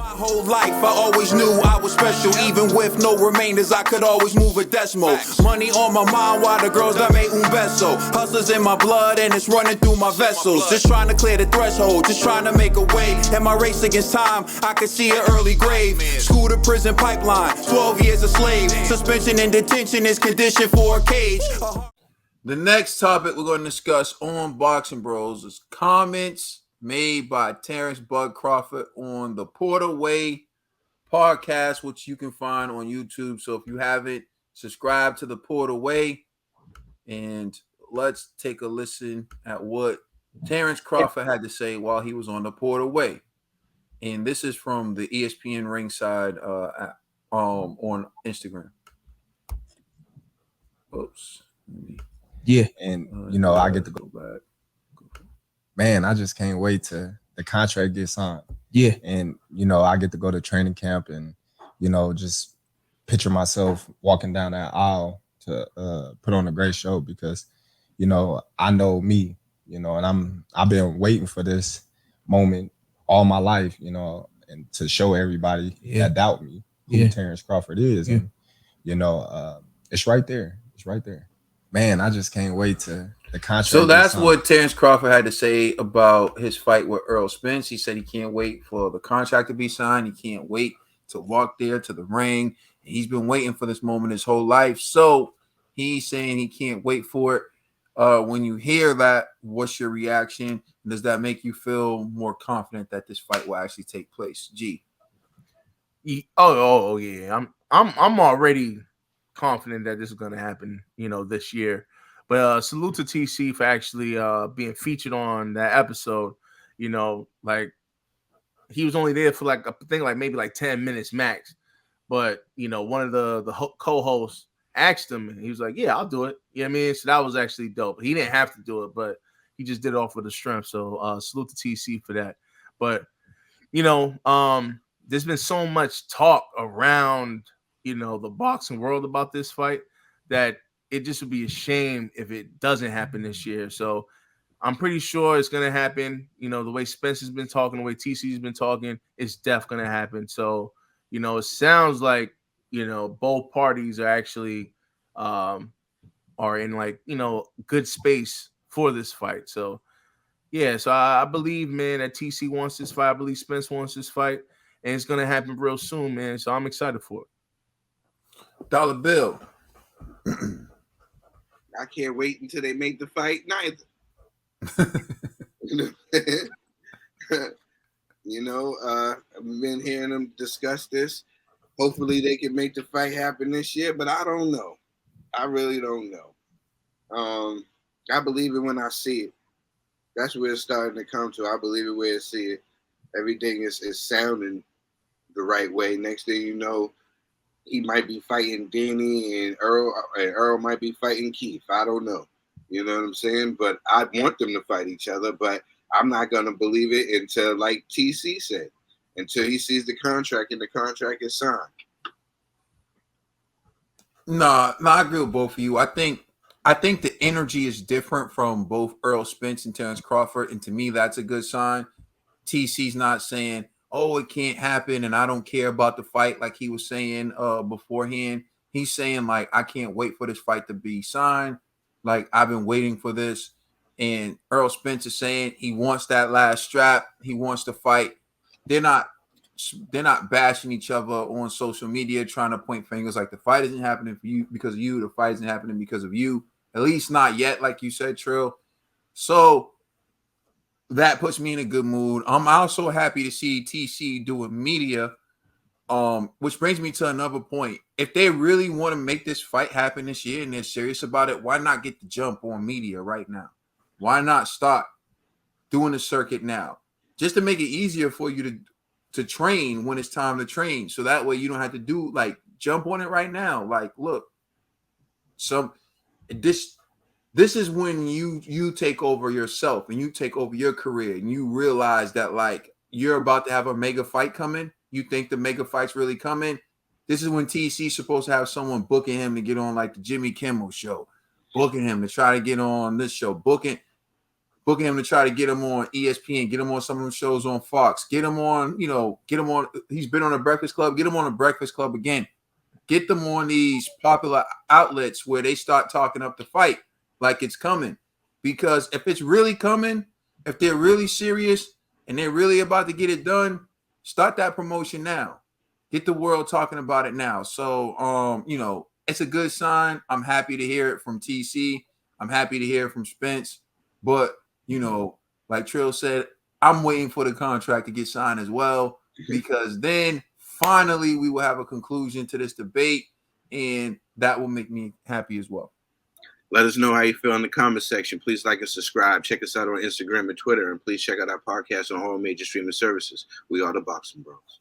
My whole life, I always knew I was special. Even with no remainders, I could always move a decimal. Money on my mind while the girls that made un beso. Hustlers in my blood and it's running through my vessels. Just trying to clear the threshold, just trying to make a way. In my race against time, I could see an early grave. School to prison pipeline, 12 years a slave. Suspension and detention is conditioned for a cage. The next topic we're going to discuss on Boxing Bros is comments made by Terence Bud Crawford on the Porter Way podcast, which you can find on YouTube. So if you haven't, subscribe to the Porter Way, and let's take a listen at what Terence Crawford had to say while he was on the Porter Way. And this is from the ESPN Ringside on Instagram. Oops. Yeah, and I get to go back. Man, I just can't wait to the contract get signed. Yeah, and I get to go to training camp and just picture myself walking down that aisle to put on a great show because I know me, and I've been waiting for this moment all my life, and to show everybody that doubt me who Terence Crawford is, and it's right there. It's right there. Man, I just can't wait to the contract. So that's what Terence Crawford had to say about his fight with Earl Spence. He said he can't wait for the contract to be signed. He can't wait to walk there to the ring. He's been waiting for this moment his whole life. So he's saying he can't wait for it. When you hear that, what's your reaction? Does that make you feel more confident that this fight will actually take place? G. Oh yeah. I'm already confident that this is going to happen, this year. But salute to TC for actually being featured on that episode. Like he was only there for maybe 10 minutes max. But one of the co-hosts asked him, and he was like, "Yeah, I'll do it." You know what I mean? So that was actually dope. He didn't have to do it, but he just did it off with the strength. So salute to TC for that. But there's been so much talk around the boxing world about this fight that it just would be a shame if it doesn't happen this year. So I'm pretty sure it's going to happen. The way Spence has been talking, the way TC's been talking, it's definitely going to happen. So, it sounds like, both parties are actually are in good space for this fight. So, yeah, so I believe, man, that TC wants this fight. I believe Spence wants this fight, and it's going to happen real soon, man. So I'm excited for it. Dollar Bill. I can't wait until they make the fight neither. I've been hearing them discuss this. Hopefully they can make the fight happen this year, but I don't know. I really don't know. I believe it when I see it. That's where it's starting to come to. I believe it where I see it. Everything is sounding the right way. Next thing you know, he might be fighting Danny and Earl might be fighting Keith. I don't know. You know what I'm saying? But I want them to fight each other, but I'm not going to believe it until, like TC said, until he sees the contract and the contract is signed. No, I agree with both of you. I think the energy is different from both Earl Spence and Terence Crawford, and to me, that's a good sign. TC's not saying, "Oh, it can't happen," and I don't care about the fight like he was saying beforehand. He's saying, like, I can't wait for this fight to be signed. Like, I've been waiting for this. And Earl Spence is saying he wants that last strap. He wants to fight. They're not bashing each other on social media, trying to point fingers like the fight isn't happening for you because of you. The fight isn't happening because of you. At least not yet, like you said, Trill. So that puts me in a good mood. I'm also happy to see TC doing media, which brings me to another point. If they really want to make this fight happen this year and they're serious about it, why not get the jump on media right now? Why not start doing the circuit now? Just to make it easier for you to train when it's time to train. So that way you don't have to jump on it right now. Like, look, this is when you take over yourself and you take over your career and you realize that, like, you're about to have a mega fight coming. You think the mega fight's really coming. This is when TC's supposed to have someone booking him to get on, like, the Jimmy Kimmel show, booking him to try to get on this show, booking booking him to try to get him on ESPN, get him on some of them shows on Fox, get him on, get him on. He's been on a Breakfast Club, get him on a Breakfast Club again. Get them on these popular outlets where they start talking up the fight like it's coming. Because if it's really coming, if they're really serious and they're really about to get it done, start that promotion now. Get the world talking about it now. So, it's a good sign. I'm happy to hear it from TC. I'm happy to hear it from Spence. But, like Trill said, I'm waiting for the contract to get signed as well, because then finally we will have a conclusion to this debate, and that will make me happy as well. Let us know how you feel in the comment section. Please like and subscribe. Check us out on Instagram and Twitter, and please check out our podcast on all major streaming services. We are the Boxing Bros.